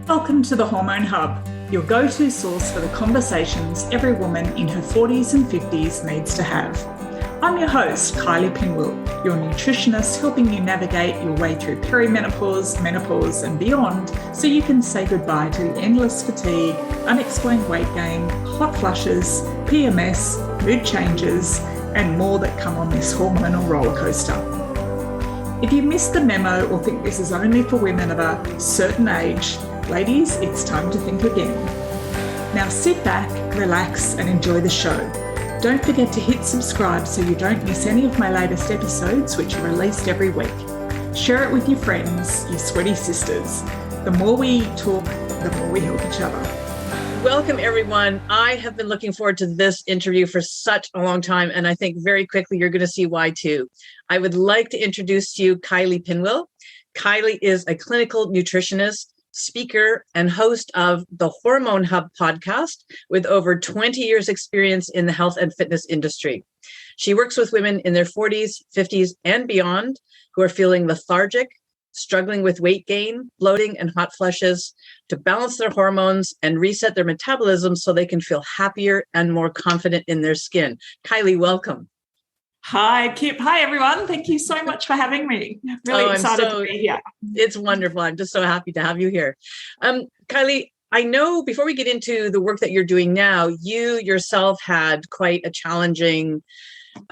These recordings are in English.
Welcome to the Hormone Hub, your go-to source for the conversations every woman in her 40s and 50s needs to have. I'm your host, Kylie Pinwell, your nutritionist helping you navigate your way through perimenopause, menopause and beyond so you can say goodbye to the endless fatigue, unexplained weight gain, hot flushes, PMS, mood changes and more that come on this hormonal roller coaster. If you missed the memo or think this is only for women of a certain age, ladies, it's time to think again. Now sit back, relax, and enjoy the show. Don't forget to hit subscribe so you don't miss any of my latest episodes, which are released every week. Share it with your friends, your sweaty sisters. The more we talk, the more we help each other. Welcome, everyone. I have been looking forward to this interview for such a long time, and I think very quickly you're going to see why too. I would like to introduce to you Kylie Pinwell. Kylie is a clinical nutritionist, speaker, and host of the Hormone Hub podcast with over 20 years experience in the health and fitness industry. She works with women in their 40s, 50s, and beyond who are feeling lethargic, struggling with weight gain, bloating, and hot flushes to balance their hormones and reset their metabolism so they can feel happier and more confident in their skin. Kylie, welcome. Hi, Kip. Hi, everyone. Thank you so much for having me. Really excited to be here. It's wonderful. I'm just so happy to have you here. Kylie, I know before we get into the work that you're doing now, you yourself had quite a challenging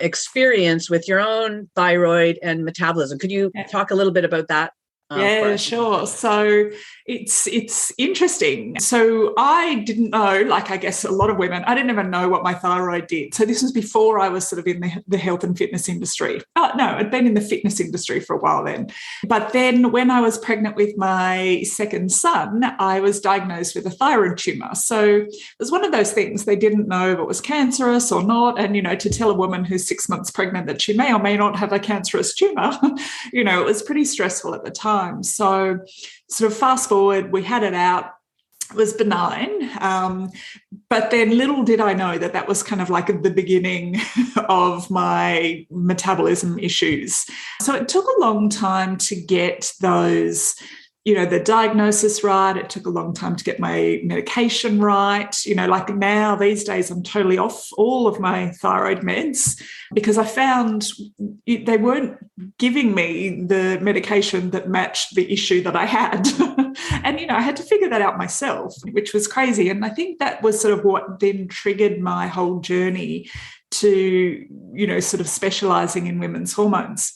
experience with your own thyroid and metabolism. Could you talk a little bit about that? Yeah, sure. So it's interesting. So I didn't know, like I guess a lot of women, I didn't even know what my thyroid did. So this was before I was sort of in the health and fitness industry. Oh, no, I'd been in the fitness industry for a while then. But then when I was pregnant with my second son, I was diagnosed with a thyroid tumor. So it was one of those things they didn't know if it was cancerous or not. And, to tell a woman who's 6 months pregnant that she may or may not have a cancerous tumor, it was pretty stressful at the time. So sort of fast forward, we had it out. It was benign. But then little did I know that was kind of like the beginning of my metabolism issues. So it took a long time to get those, the diagnosis right. It took a long time to get my medication right. Like now these days I'm totally off all of my thyroid meds because I found they weren't giving me the medication that matched the issue that I had. And, I had to figure that out myself, which was crazy. And I think that was sort of what then triggered my whole journey to, sort of specializing in women's hormones.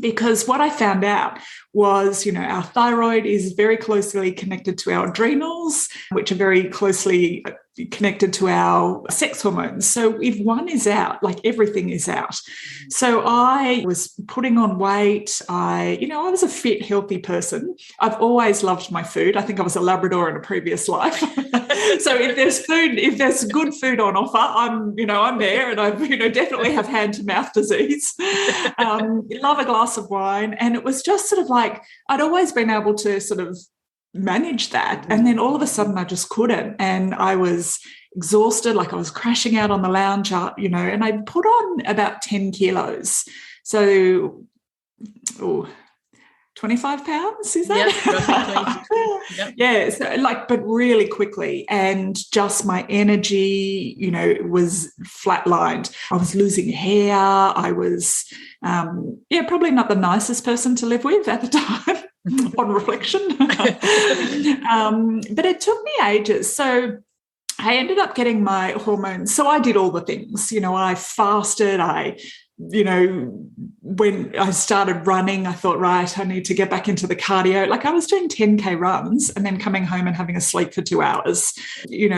Because what I found out was, our thyroid is very closely connected to our adrenals, which are very closely connected to our sex hormones. So if one is out, like everything is out. So I was putting on weight. I was a fit, healthy person. I've always loved my food. I think I was a Labrador in a previous life. So if there's good food on offer, I'm there, and I definitely have hand to mouth disease. Love a glass of wine. And it was just sort of like, I'd always been able to sort of manage that. And then all of a sudden I just couldn't. And I was exhausted, like I was crashing out on the lounge, and I put on about 10 kilos. So, 25 pounds, is that? Yep. Yeah, so but really quickly, and just my energy, was flatlined. I was losing hair. I was, probably not the nicest person to live with at the time. On reflection. But it took me ages. So I ended up getting my hormones. So I did all the things, I fasted. When I started running, I thought, right, I need to get back into the cardio. Like I was doing 10K runs and then coming home and having a sleep for 2 hours,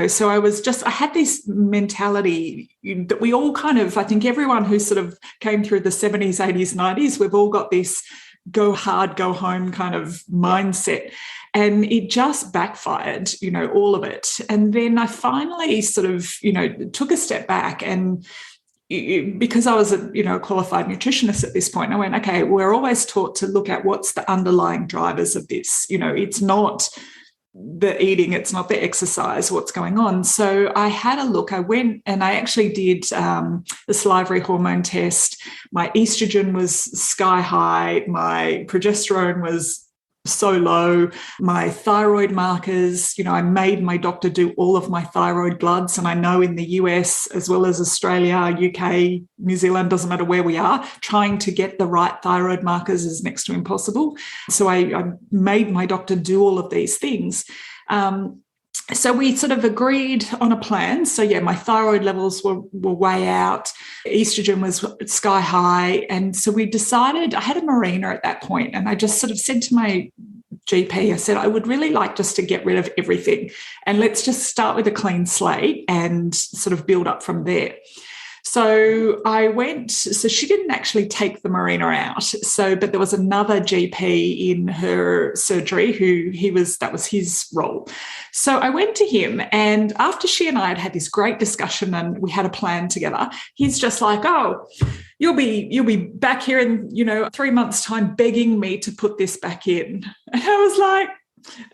so I had this mentality that we all kind of, I think everyone who sort of came through the 70s, 80s, 90s, we've all got this go hard, go home kind of mindset. And it just backfired, all of it. And then I finally sort of, took a step back, and because I was a qualified nutritionist at this point, I went, okay, we're always taught to look at what's the underlying drivers of this. It's not the eating, it's not the exercise, what's going on. So I had a look. I went and I actually did the salivary hormone test. My estrogen was sky high. My progesterone was so low. My thyroid markers, I made my doctor do all of my thyroid bloods. And I know in the US, as well as Australia, UK, New Zealand, doesn't matter where we are, trying to get the right thyroid markers is next to impossible. So I made my doctor do all of these things. So we sort of agreed on a plan. So yeah, my thyroid levels were way out. Estrogen was sky high. And so we decided, I had a marina at that point, and I just sort of said to my GP, I said, I would really like just to get rid of everything. And let's just start with a clean slate and sort of build up from there. So so she didn't actually take the marina out. But there was another GP in her surgery that was his role. So I went to him, and after she and I had this great discussion and we had a plan together, he's just like, oh, you'll be back here in, 3 months' time begging me to put this back in. And I was like,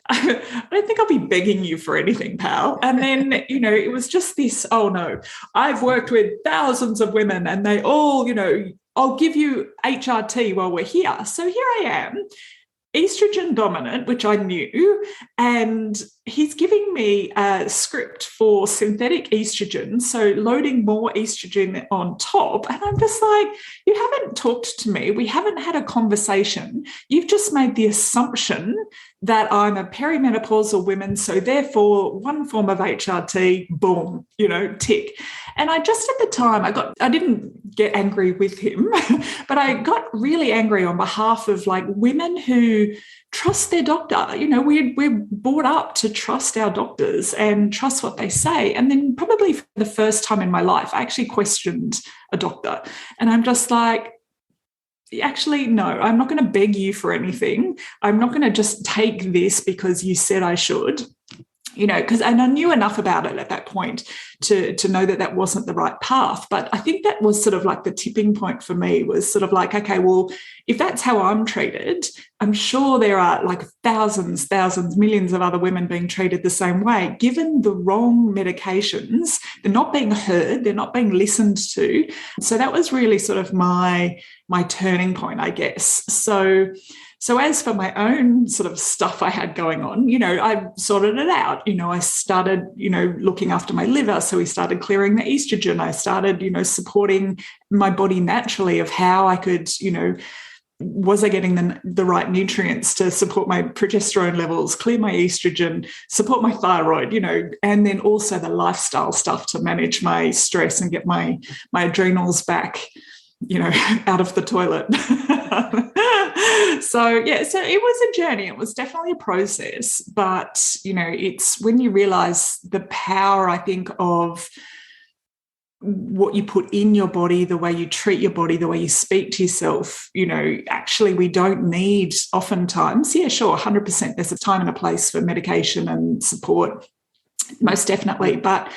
I don't think I'll be begging you for anything, pal. And then, it was just this, oh no, I've worked with thousands of women and they all, I'll give you HRT while we're here. So here I am, estrogen dominant, which I knew, and he's giving me a script for synthetic estrogen, so loading more estrogen on top. And I'm just like, you haven't talked to me. We haven't had a conversation. You've just made the assumption that I'm a perimenopausal woman, so therefore one form of HRT, boom, tick. And I just at the time, I didn't get angry with him, but I got really angry on behalf of like women who trust their doctor. We're brought up to trust our doctors and trust what they say. And then probably for the first time in my life, I actually questioned a doctor. And I'm just like, actually, no, I'm not going to beg you for anything. I'm not going to just take this because you said I should. And I knew enough about it at that point to know that wasn't the right path. But I think that was sort of like the tipping point for me, was sort of like, okay, well, if that's how I'm treated, I'm sure there are like thousands, millions of other women being treated the same way, given the wrong medications. They're not being heard, they're not being listened to. So that was really sort of my turning point, I guess. So as for my own sort of stuff I had going on, I sorted it out. I started, looking after my liver. So we started clearing the estrogen. I started, supporting my body naturally of how I could, was I getting the right nutrients to support my progesterone levels, clear my estrogen, support my thyroid, and then also the lifestyle stuff to manage my stress and get my adrenals back, out of the toilet. So it was a journey. It was definitely a process, but, it's when you realize the power, I think, of what you put in your body, the way you treat your body, the way you speak to yourself, actually we don't need oftentimes, yeah, sure, 100%. There's a time and a place for medication and support, most definitely. But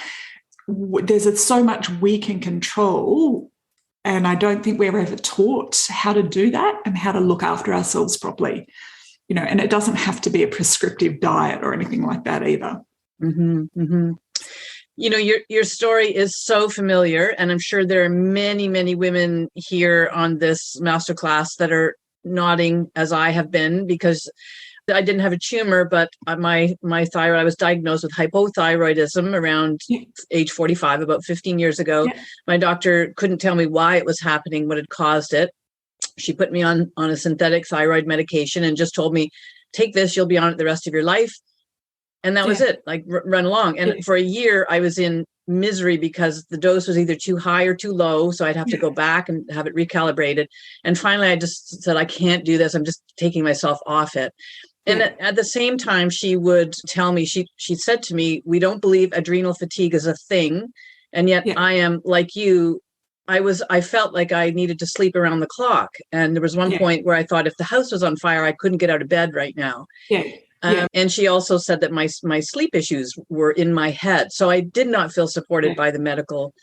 there's so much we can control. And I don't think we're ever taught how to do that and how to look after ourselves properly, and it doesn't have to be a prescriptive diet or anything like that either. Mm-hmm, mm-hmm. Your story is so familiar, and I'm sure there are many, many women here on this masterclass that are nodding as I have been, because I didn't have a tumor, but my thyroid, I was diagnosed with hypothyroidism around age 45, about 15 years ago. Yeah. My doctor couldn't tell me why it was happening, what had caused it. She put me on a synthetic thyroid medication and just told me, take this, you'll be on it the rest of your life. And that was it, like run along. And for a year, I was in misery because the dose was either too high or too low. So I'd have to go back and have it recalibrated. And finally, I just said, I can't do this. I'm just taking myself off it. And at the same time, she would tell me, she said to me, we don't believe adrenal fatigue is a thing. And yet I am like you. I felt like I needed to sleep around the clock. And there was one point where I thought if the house was on fire, I couldn't get out of bed right now. And she also said that my sleep issues were in my head. So I did not feel supported by the medical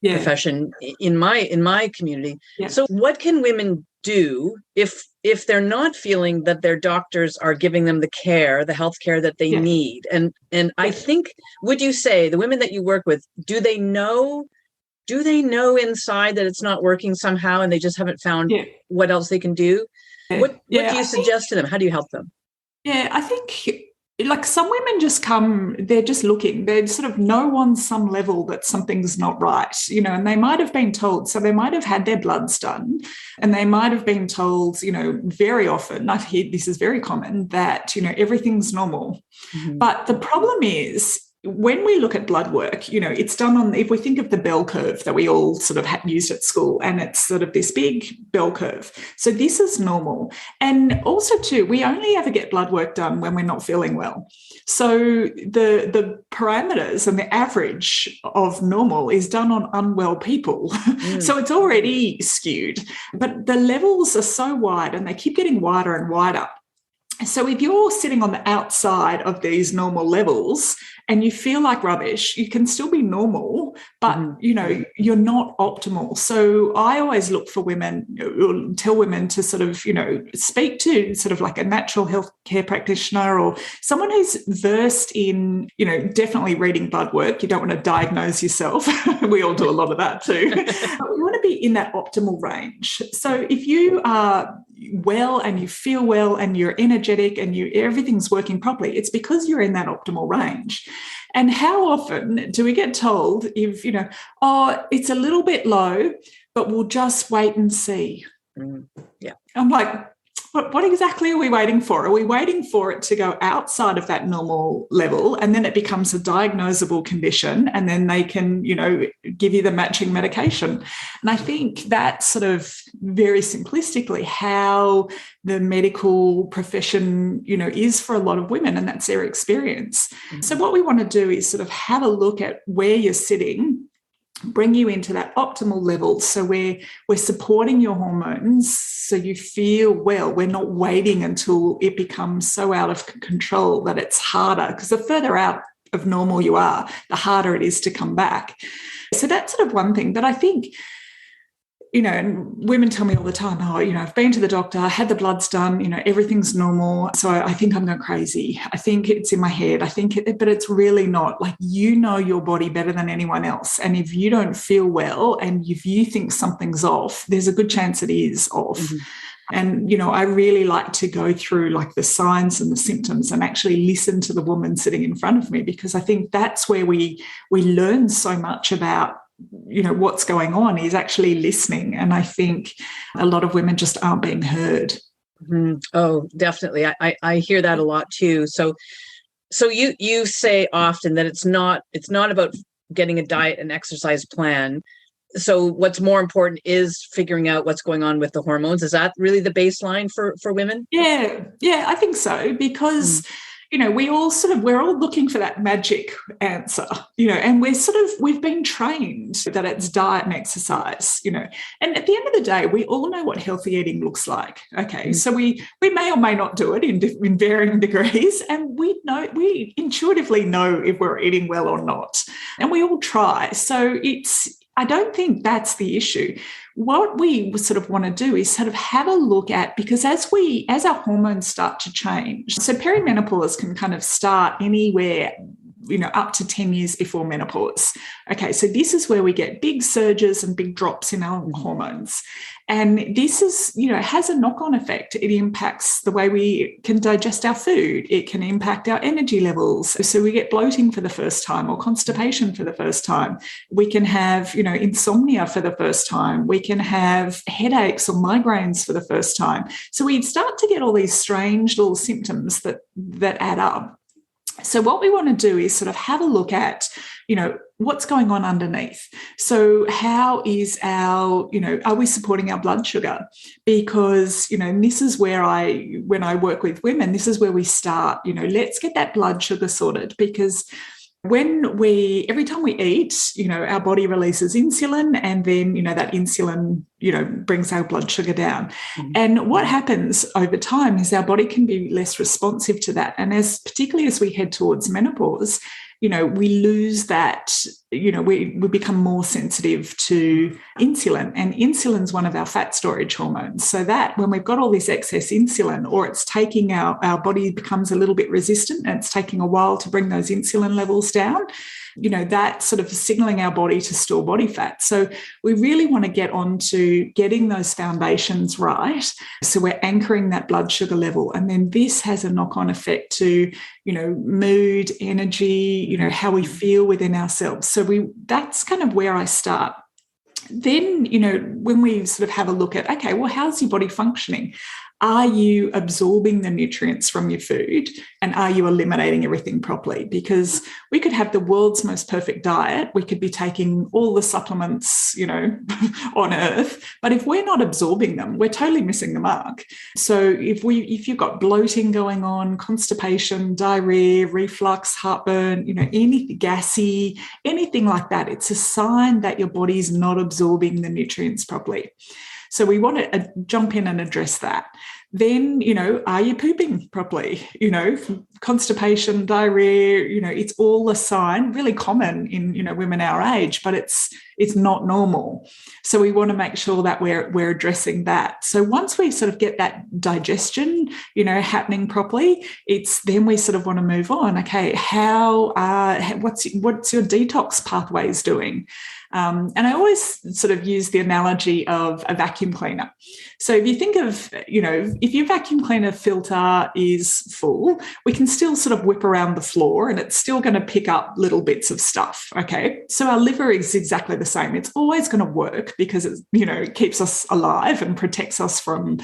profession in my community. So what can women do if they're not feeling that their doctors are giving them the health care that they need? And I think, would you say the women that you work with, do they know inside that it's not working somehow and they just haven't found what else they can do? What do you suggest to them? How do you help them? Yeah, I think like some women just come, they're just looking, they sort of know on some level that something's not right, and they might have been told, so they might have had their bloods done and they might have been told, very often, I've heard this is very common, that, everything's normal. Mm-hmm. But the problem is, when we look at blood work, it's done on, if we think of the bell curve that we all sort of used at school, and it's sort of this big bell curve. So this is normal. And also too, we only ever get blood work done when we're not feeling well. So the parameters and the average of normal is done on unwell people. So it's already skewed, but the levels are so wide and they keep getting wider and wider. So if you're sitting on the outside of these normal levels and you feel like rubbish, you can still be normal, but, you're not optimal. So I always look for women, or tell women to sort of, speak to sort of like a natural health care practitioner or someone who's versed in, definitely reading blood work. You don't want to diagnose yourself. We all do a lot of that too. But we want to be in that optimal range. So if you are well and you feel well and you're energetic and everything's working properly, it's because you're in that optimal range. And how often do we get told if, it's a little bit low, but we'll just wait and see? Yeah. I'm like, what exactly are we waiting for? Are we waiting for it to go outside of that normal level and then it becomes a diagnosable condition and then they can, give you the matching medication? And I think that's sort of very simplistically how the medical profession, is for a lot of women, and that's their experience. Mm-hmm. So what we want to do is sort of have a look at where you're sitting, bring you into that optimal level. So we're supporting your hormones so you feel well. We're not waiting until it becomes so out of control that it's harder, because the further out of normal you are, the harder it is to come back. So that's sort of one thing. But I think, and women tell me all the time, I've been to the doctor, I had the bloods done, everything's normal. So I think I'm going crazy. I think it's in my head. But it's really not. Like, your body better than anyone else. And if you don't feel well and if you think something's off, there's a good chance it is off. Mm-hmm. And, I really like to go through like the signs and the symptoms and actually listen to the woman sitting in front of me, because I think that's where we learn so much about what's going on, is actually listening. And I think a lot of women just aren't being heard. Mm-hmm. Oh, definitely. I hear that a lot too. So you say often that it's not about getting a diet and exercise plan. So what's more important is figuring out what's going on with the hormones. Is that really the baseline for women? Yeah, I think so, because we're all looking for that magic answer, and we've been trained that it's diet and exercise, and at the end of the day, we all know what healthy eating looks like. Okay. So we may or may not do it in varying degrees, and we intuitively know if we're eating well or not, and we all try. So I don't think that's the issue. What we sort of want to do is sort of have a look at, because as our hormones start to change, so perimenopause can kind of start anywhere, up to 10 years before menopause. Okay, so this is where we get big surges and big drops in our hormones. And this is, has a knock-on effect. It impacts the way we can digest our food. It can impact our energy levels. So we get bloating for the first time, or constipation for the first time. We can have, insomnia for the first time. We can have headaches or migraines for the first time. So we start to get all these strange little symptoms that add up. So what we want to do is sort of have a look at, what's going on underneath. So how is are we supporting our blood sugar? Because, and this is where when I work with women, this is where we start, let's get that blood sugar sorted, because every time we eat, our body releases insulin, and then, that insulin, brings our blood sugar down. Mm-hmm. And what happens over time is our body can be less responsive to that. And particularly as we head towards menopause, we lose that, we become more sensitive to insulin, and insulin's one of our fat storage hormones. So that when we've got all this excess insulin, or it's taking our body becomes a little bit resistant, and it's taking a while to bring those insulin levels down, that sort of signaling our body to store body fat. So we really want to get on to getting those foundations right. So we're anchoring that blood sugar level. And then this has a knock-on effect to, mood, energy, how we feel within ourselves. So that's kind of where I start. Then, when we sort of have a look at, okay, well, how's your body functioning? Are you absorbing the nutrients from your food, and are you eliminating everything properly? Because we could have the world's most perfect diet. We could be taking all the supplements, on earth. But if we're not absorbing them, we're totally missing the mark. So if you've got bloating going on, constipation, diarrhea, reflux, heartburn, anything gassy, anything like that, it's a sign that your body's not absorbing the nutrients properly. So we want to jump in and address that. Then, are you pooping properly? Constipation, diarrhea, it's all a sign, really common in, women our age, but it's not normal. So we want to make sure that we're addressing that. So once we sort of get that digestion, happening properly, then we sort of want to move on. Okay, what's your detox pathways doing? And I always sort of use the analogy of a vacuum cleaner. So if you think of, if your vacuum cleaner filter is full, we can still sort of whip around the floor and it's still going to pick up little bits of stuff. Okay. So our liver is exactly the same. It's always going to work because it keeps us alive and protects us from,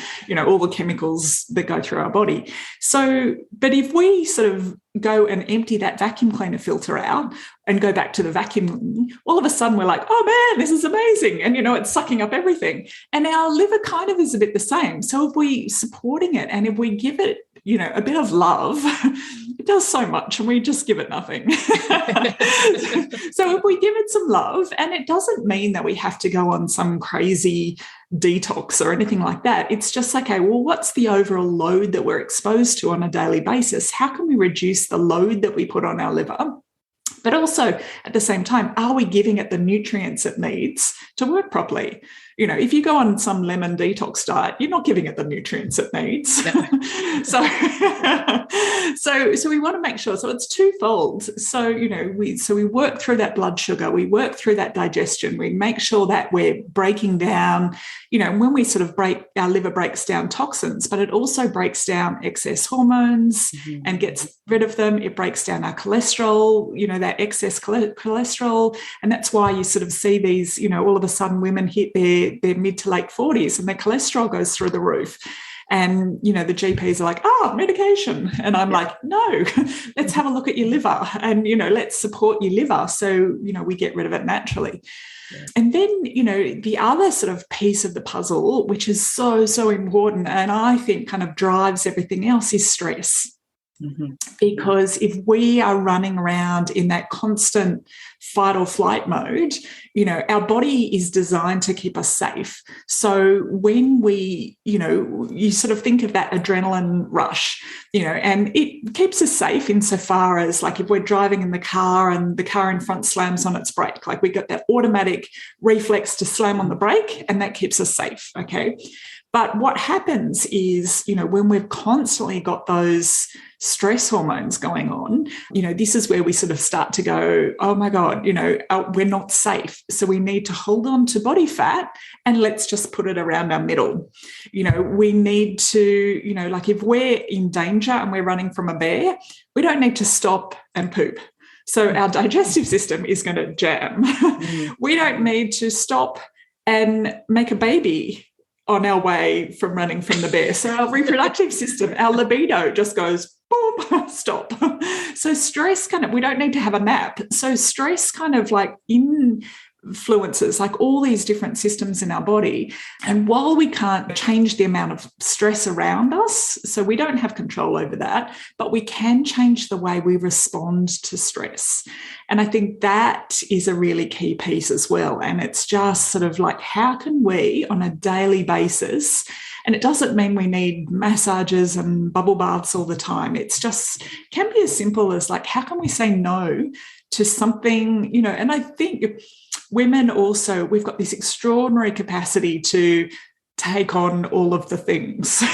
all the chemicals that go through our body. So, but if we sort of go and empty that vacuum cleaner filter out and go back to the vacuum, all of a sudden we're like, oh man, this is amazing. And, it's sucking up everything. And our liver kind of is a bit the same. So if we supporting it and if we give it, a bit of love, it does so much and we just give it nothing. So if we give it some love, and it doesn't mean that we have to go on some crazy detox or anything like that. It's just like, okay, well, what's the overall load that we're exposed to on a daily basis? How can we reduce the load that we put on our liver? But also at the same time, are we giving it the nutrients it needs to work properly? If you go on some lemon detox diet, you're not giving it the nutrients it needs. No. So we want to make sure. So it's twofold. So, we work through that blood sugar, we work through that digestion, we make sure that we're breaking down, when we sort of our liver breaks down toxins, but it also breaks down excess hormones and gets rid of them. It breaks down our cholesterol, that excess cholesterol. And that's why you sort of see these, all of a sudden women hit their mid to late 40s and their cholesterol goes through the roof. And, the GPs are like, medication. And I'm like, no, let's have a look at your liver and, let's support your liver. So, we get rid of it naturally. Yeah. And then, the other sort of piece of the puzzle, which is so, so important, and I think kind of drives everything else, is stress. Mm-hmm. Because if we are running around in that constant fight or flight mode, our body is designed to keep us safe. So when we, you sort of think of that adrenaline rush, and it keeps us safe insofar as, like, if we're driving in the car and the car in front slams on its brake, like we got that automatic reflex to slam on the brake and that keeps us safe. Okay. But what happens is, when we've constantly got those stress hormones going on, this is where we sort of start to go, oh my God, we're not safe. So we need to hold on to body fat and let's just put it around our middle. We need to, like if we're in danger and we're running from a bear, we don't need to stop and poop. So our digestive system is going to jam. We don't need to stop and make a baby on our way from running from the bear. So our reproductive system, our libido just goes, boom, stop. So stress we don't need to have a nap. So stress kind of like influences like all these different systems in our body. And while we can't change the amount of stress around us, so we don't have control over that, but we can change the way we respond to stress. And I think that is a really key piece as well. And it's just sort of like, how can we on a daily basis, and it doesn't mean we need massages and bubble baths all the time. It's just can be as simple as like, how can we say no to something, and I think women also, we've got this extraordinary capacity to take on all of the things.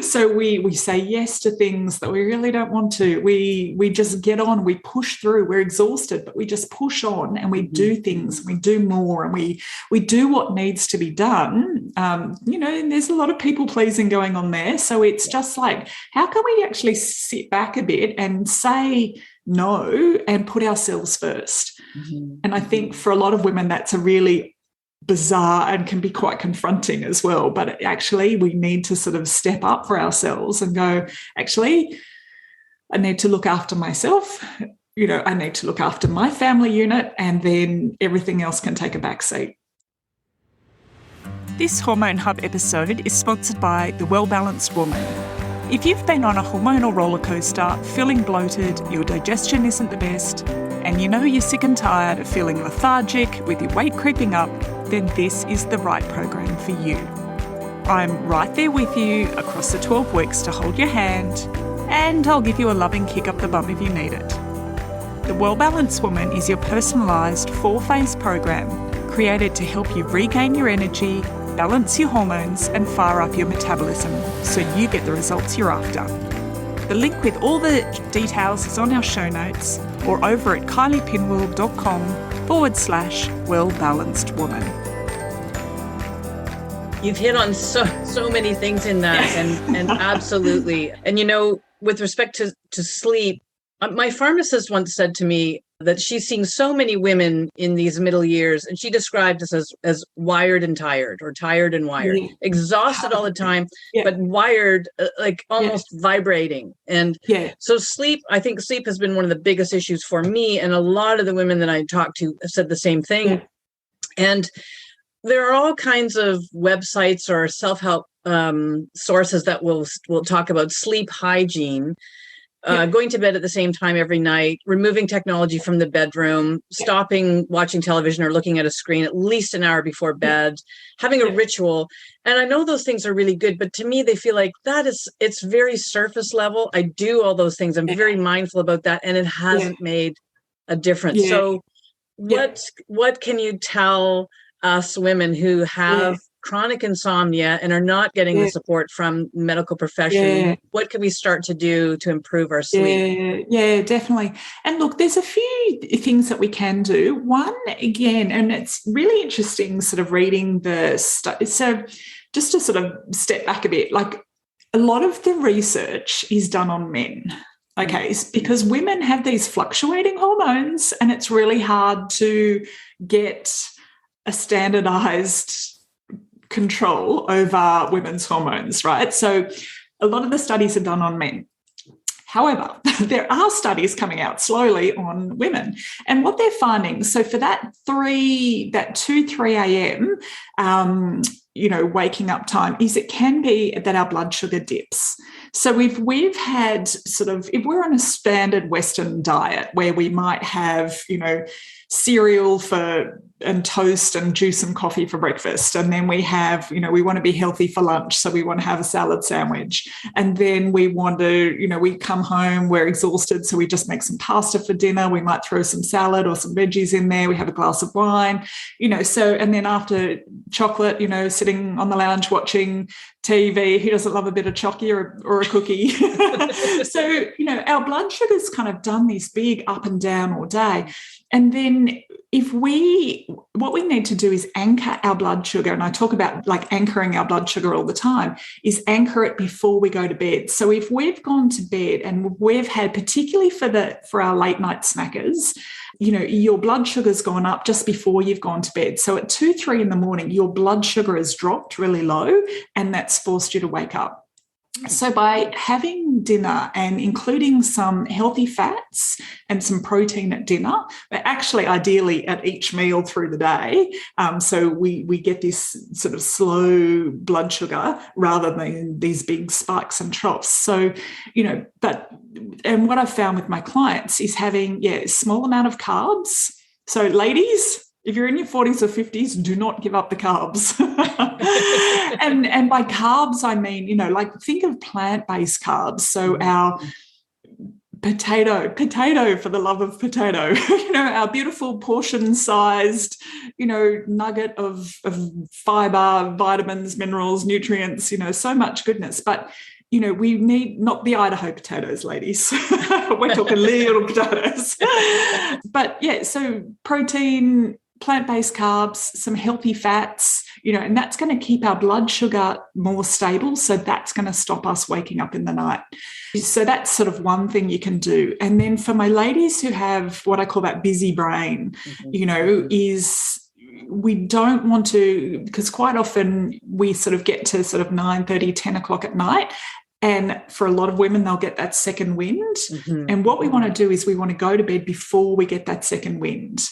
So we say yes to things that we really don't want to. We just get on, we push through. We're exhausted, but we just push on and we do things, we do more, and we do what needs to be done. And there's a lot of people pleasing going on there. So it's just like, how can we actually sit back a bit and say no and put ourselves first? And I think for a lot of women, that's a really bizarre and can be quite confronting as well. But actually, we need to sort of step up for ourselves and go, actually, I need to look after myself. I need to look after my family unit, and then everything else can take a back seat. This Hormone Hub episode is sponsored by The Well Balanced Woman. If you've been on a hormonal roller coaster, feeling bloated, your digestion isn't the best, and you're sick and tired of feeling lethargic with your weight creeping up, then this is the right program for you. I'm right there with you across the 12 weeks to hold your hand, and I'll give you a loving kick up the bum if you need it. The Well Balanced Woman is your personalised 4-phase program created to help you regain your energy, balance your hormones and fire up your metabolism so you get the results you're after. The link with all the details is on our show notes or over at kyliepinwell.com/wellbalancedwoman. You've hit on so many things in that, and absolutely. And with respect to sleep, my pharmacist once said to me that she's seeing so many women in these middle years, and she described us as wired and tired, or tired and wired, exhausted all the time, but wired, like almost vibrating. And so I think sleep has been one of the biggest issues for me. And a lot of the women that I talked to said the same thing. And there are all kinds of websites or self-help sources that will talk about sleep hygiene. Going to bed at the same time every night, removing technology from the bedroom, stopping watching television or looking at a screen at least an hour before bed, having a ritual. And I know those things are really good, but to me, they feel like it's very surface level. I do all those things. I'm very mindful about that, and it hasn't made a difference. So what can you tell us women who have chronic insomnia and are not getting the support from medical profession? What can we start to do to improve our sleep? Yeah, definitely. And look, there's a few things that we can do. One, again, and it's really interesting sort of reading the study. So just to sort of step back a bit, like a lot of the research is done on men. Okay, because women have these fluctuating hormones, and it's really hard to get a standardized control over women's hormones, right? So a lot of the studies are done on men. However, there are studies coming out slowly on women. And what they're finding, so for that 2-3 a.m., waking up time, is it can be that our blood sugar dips. So if we've had if we're on a standard Western diet where we might have, cereal and toast and juice and coffee for breakfast, and then we have, we want to be healthy for lunch, so we want to have a salad sandwich, and then we want to, we come home, we're exhausted, so we just make some pasta for dinner, we might throw some salad or some veggies in there, we have a glass of wine, and then after chocolate, sitting on the lounge watching TV, who doesn't love a bit of chocky or a cookie? So, our blood sugar's kind of done this big up and down all day. And then what we need to do is anchor our blood sugar. And I talk about like anchoring our blood sugar all the time, is anchor it before we go to bed. So if we've gone to bed and we've had, particularly for our late night snackers, your blood sugar's gone up just before you've gone to bed. So at 2-3 in the morning, your blood sugar has dropped really low, and that's forced you to wake up. So by having dinner and including some healthy fats and some protein at dinner, but actually ideally at each meal through the day, so we get this sort of slow blood sugar rather than these big spikes and troughs. So, and what I've found with my clients is having, a small amount of carbs. So ladies, if you're in your 40s or 50s, do not give up the carbs. and by carbs, I mean, think of plant-based carbs. So our potato for the love of potato, our beautiful portion-sized, nugget of fiber, vitamins, minerals, nutrients, so much goodness. But we need not the Idaho potatoes, ladies. We're talking little potatoes. But yeah, so protein, plant-based carbs, some healthy fats, and that's going to keep our blood sugar more stable. So that's going to stop us waking up in the night. So that's sort of one thing you can do. And then for my ladies who have what I call that busy brain, is we don't want to, because quite often we sort of get to sort of 9:30, 10 o'clock at night. And for a lot of women, they'll get that second wind. And what we want to do is we want to go to bed before we get that second wind.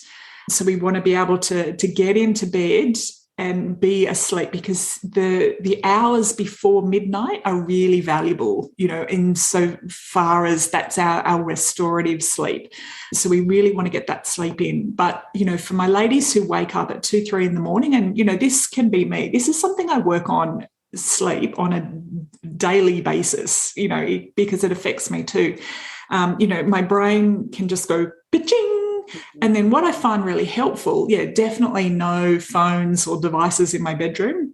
So we want to be able to get into bed and be asleep, because the hours before midnight are really valuable, in so far as that's our restorative sleep. So we really want to get that sleep in. But, for my ladies who wake up at 2, 3 in the morning, and, this can be me, this is something I work on, sleep on a daily basis, because it affects me too. My brain can just go bitching. And then what I find really helpful, definitely no phones or devices in my bedroom,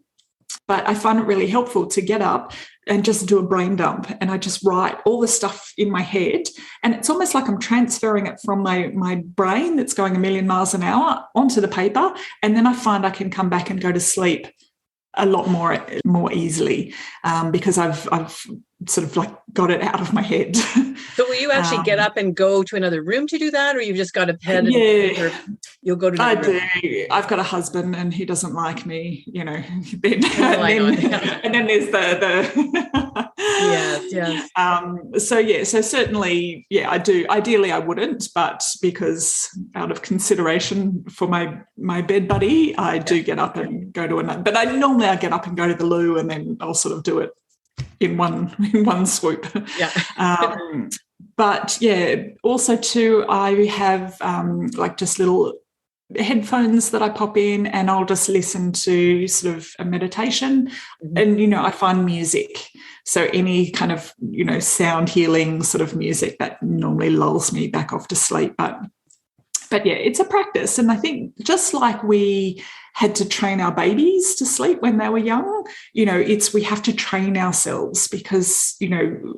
but I find it really helpful to get up and just do a brain dump. And I just write all the stuff in my head. And it's almost like I'm transferring it from my brain that's going a million miles an hour onto the paper. And then I find I can come back and go to sleep a lot more easily, because I've sort of like got it out of my head. So will you actually get up and go to another room to do that, or you've just got a pen and you'll go to another room? I do. I've got a husband and he doesn't like me, and then there's the yes. So certainly, I do. Ideally I wouldn't, but because out of consideration for my bed buddy, I do get up and go to another. But I get up and go to the loo, and then I'll sort of do it in one swoop. But also too, I have like just little headphones that I pop in, and I'll just listen to sort of a meditation. And I find music, so any kind of sound healing sort of music, that normally lulls me back off to sleep. But it's a practice. And I think just like we had to train our babies to sleep when they were young, we have to train ourselves, because,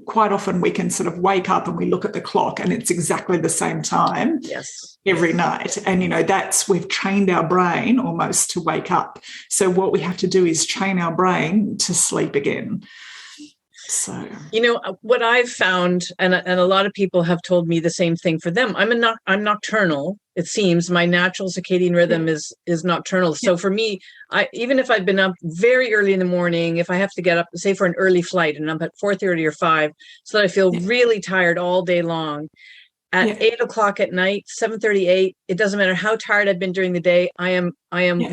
quite often we can sort of wake up and we look at the clock and it's exactly the same time every night. And, we've trained our brain almost to wake up. So what we have to do is train our brain to sleep again. So, what I've found, and a lot of people have told me the same thing for them. I'm nocturnal. It seems my natural circadian rhythm is nocturnal. So for me, even if I've been up very early in the morning, if I have to get up, say for an early flight, and I'm at 4:30 or 5, so that I feel really tired all day long, at 8 o'clock at night, 7:38, it doesn't matter how tired I've been during the day, I am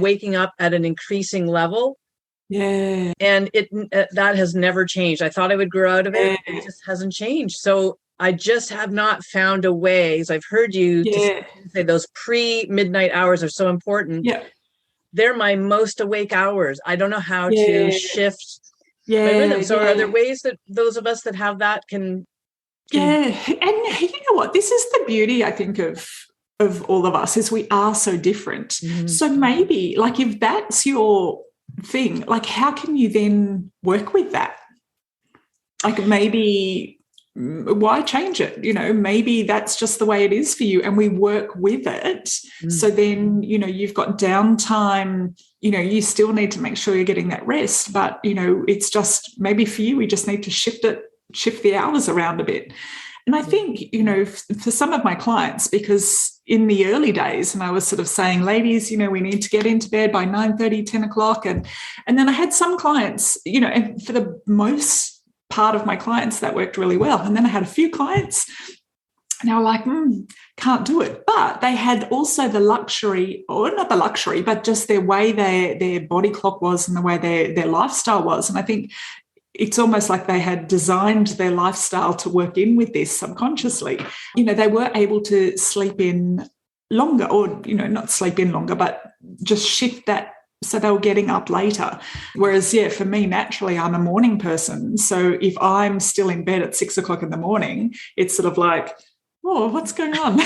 waking up at an increasing level. Yeah. And that has never changed. I thought I would grow out of it. It just hasn't changed. So I just have not found a way, as I've heard you say those pre-midnight hours are so important. Yeah. They're my most awake hours. I don't know how to shift my rhythm. So are there ways that those of us that have that can and you know what? This is the beauty, I think, of all of us, is we are so different. So maybe, like, if that's your thing, like, how can you then work with that? Like, maybe why change it? Maybe that's just the way it is for you, and we work with it. So then, you've got downtime, you still need to make sure you're getting that rest, but it's just, maybe for you, we just need to shift the hours around a bit. And I think, for some of my clients, because in the early days, and I was sort of saying, ladies, we need to get into bed by 9:30, 10 o'clock. And then I had some clients, and for the most part of my clients, that worked really well. And then I had a few clients, and they were like, can't do it. But they had also the luxury, or not the luxury, but just their way their body clock was and the way their lifestyle was. And I think it's almost like they had designed their lifestyle to work in with this subconsciously. They were able to sleep in longer, or, not sleep in longer, but just shift that. So they were getting up later. Whereas, for me, naturally, I'm a morning person. So if I'm still in bed at 6 o'clock in the morning, it's sort of like, oh, what's going on?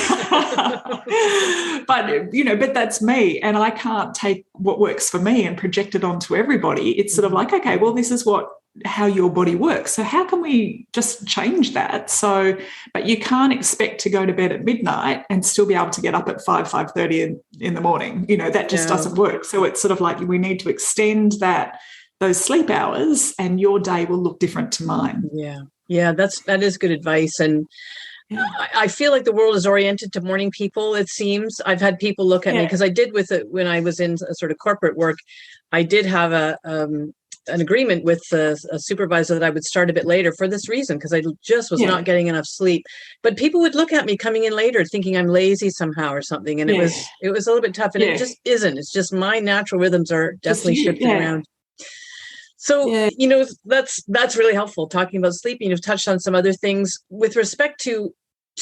But that's me. And I can't take what works for me and project it onto everybody. It's sort of like, okay, well, this is what how your body works. So how can we just change that? So, but you can't expect to go to bed at midnight and still be able to get up at 5:30 in the morning. That just doesn't work. So it's sort of like we need to extend those sleep hours, and your day will look different to mine. Yeah, that is good advice. And I feel like the world is oriented to morning people, it seems. I've had people look at me, because I did with it when I was in a sort of corporate work. I did have an agreement with a supervisor that I would start a bit later for this reason, because I just was not getting enough sleep. But people would look at me coming in later thinking I'm lazy somehow or something. And it was a little bit tough. And it just isn't. It's just my natural rhythms are definitely shifting around. So, that's really helpful, talking about sleeping. You've touched on some other things with respect to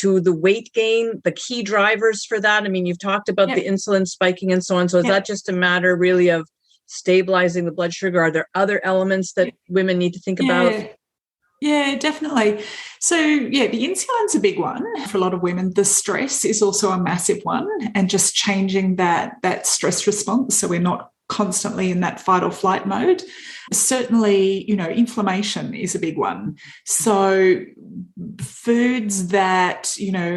the weight gain, the key drivers for that. I mean, you've talked about the insulin spiking and so on. So is that just a matter really of stabilizing the blood sugar? Are there other elements that women need to think about? Yeah, definitely. So, the insulin's a big one for a lot of women. The stress is also a massive one, and just changing that stress response so we're not constantly in that fight or flight mode. Certainly, inflammation is a big one. So foods that,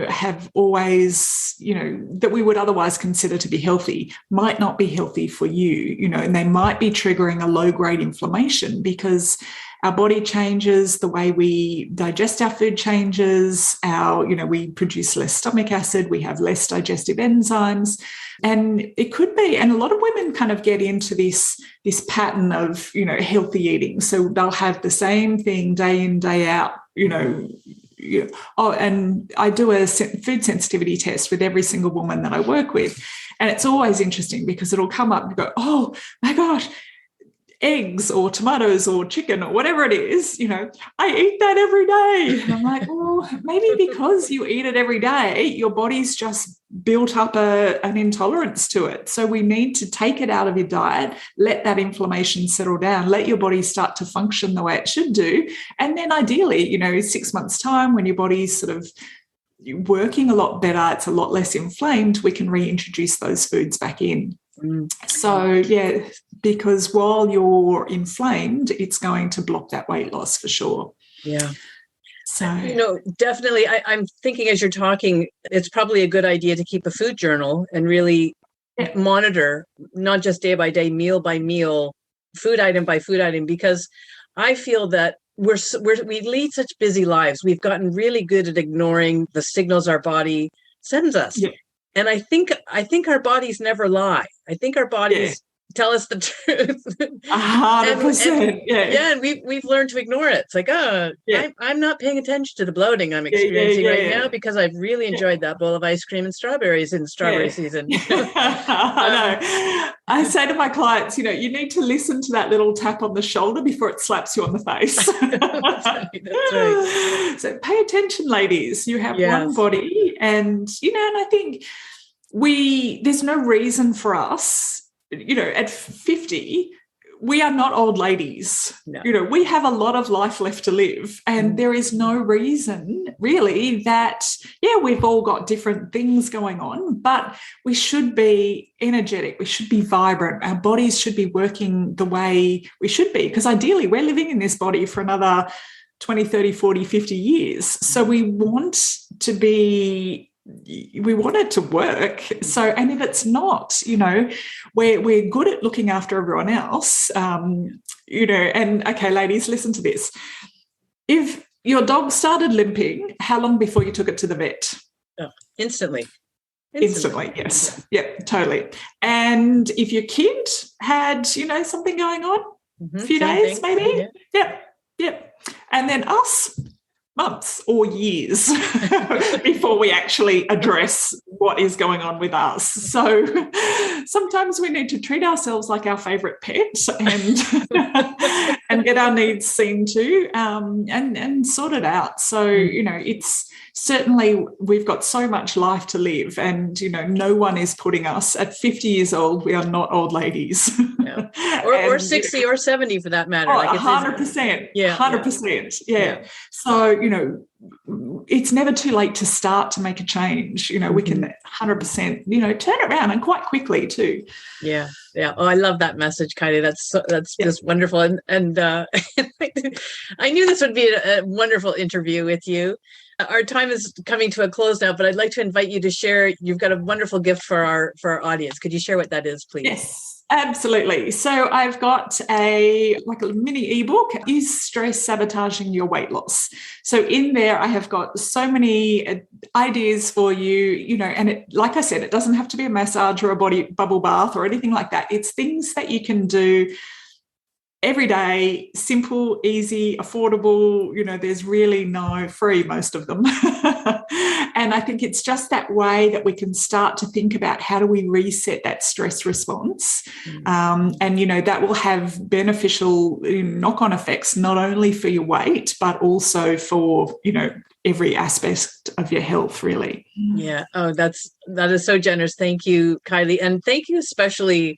have always, that we would otherwise consider to be healthy might not be healthy for you, and they might be triggering a low-grade inflammation, because our body changes, the way we digest our food changes, we produce less stomach acid, we have less digestive enzymes. And it could be, and a lot of women kind of get into this pattern of, healthy eating. So they'll have the same thing day in, day out, and I do a food sensitivity test with every single woman that I work with. And it's always interesting, because it'll come up and go, oh my gosh, eggs or tomatoes or chicken or whatever it is, I eat that every day. And I'm like, well, maybe because you eat it every day, your body's just built up an intolerance to it. So we need to take it out of your diet, let that inflammation settle down, let your body start to function the way it should do. And then ideally, 6 months' time, when your body's sort of working a lot better, it's a lot less inflamed, we can reintroduce those foods back in. So, because while you're inflamed, it's going to block that weight loss for sure. Yeah. So, definitely. I'm thinking as you're talking, it's probably a good idea to keep a food journal and really monitor, not just day by day, meal by meal, food item by food item, because I feel that we lead such busy lives. We've gotten really good at ignoring the signals our body sends us. Yeah. And I think our bodies never lie. I think our bodies tell us the truth. 100%. And we've learned to ignore it. It's like, I'm not paying attention to the bloating I'm experiencing right now, because I've really enjoyed that bowl of ice cream and strawberries in strawberry season. I know. I say to my clients, you need to listen to that little tap on the shoulder before it slaps you on the face. That's right. So pay attention, ladies. You have one body, and I think there's no reason for us, at 50, we are not old ladies. No. We have a lot of life left to live, and there is no reason really that, we've all got different things going on, but we should be energetic. We should be vibrant. Our bodies should be working the way we should be, because ideally we're living in this body for another 20, 30, 40, 50 years. So we want it to work. So, and if it's not, we're good at looking after everyone else, and okay, ladies, listen to this. If your dog started limping, how long before you took it to the vet? Oh, instantly. Yes. Yeah, totally. And if your kid had, something going on, a few days, maybe. Yeah. And then us, months or years before we actually address what is going on with us. So sometimes we need to treat ourselves like our favourite pet and get our needs seen to, and sort it out. So, it's certainly, we've got so much life to live, and, no one is putting us at 50 years old. We are not old ladies. No. Or 60 or 70 for that matter. 100%. 100%. Yeah. So, it's never too late to start to make a change. We can 100%, turn it around, and quite quickly too. Yeah. Oh, I love that message, Kylie. That's just wonderful. And I knew this would be a wonderful interview with you. Our time is coming to a close now, but I'd like to invite you to share. You've got a wonderful gift for our audience. Could you share what that is, please? Yes, absolutely. So I've got a mini ebook, Is Stress Sabotaging Your Weight Loss? So in there, I have got so many ideas for you, and like I said, it doesn't have to be a massage or a body bubble bath or anything like that. It's things that you can do every day, simple, easy, affordable. There's really no free, most of them. And I think it's just that way that we can start to think about how do we reset that stress response. And, that will have beneficial knock-on effects, not only for your weight, but also for, every aspect of your health, really. Yeah. Oh, that is so generous. Thank you, Kylie. And thank you especially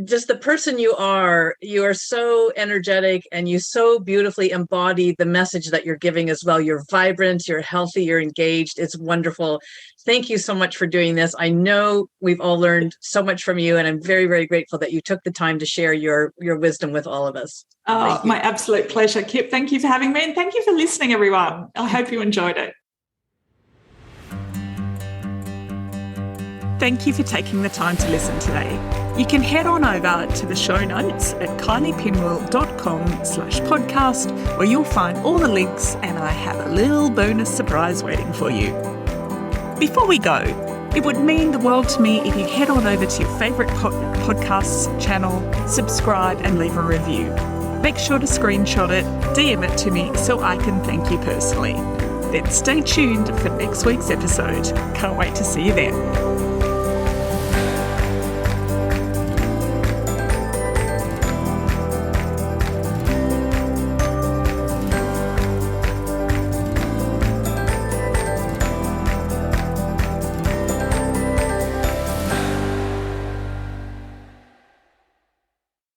just the person you are so energetic, and you so beautifully embody the message that you're giving as well. You're vibrant, you're healthy, you're engaged. It's wonderful. Thank you so much for doing this. I know we've all learned so much from you, and I'm very, very grateful that you took the time to share your wisdom with all of us. Oh, my absolute pleasure, Kip. Thank you for having me, and thank you for listening, everyone. I hope you enjoyed it. Thank you for taking the time to listen today. You can head on over to the show notes at kyliepinwell.com/podcast, where you'll find all the links, and I have a little bonus surprise waiting for you. Before we go, it would mean the world to me if you head on over to your favourite podcasts channel, subscribe and leave a review. Make sure to screenshot it, DM it to me so I can thank you personally. Then stay tuned for next week's episode. Can't wait to see you then.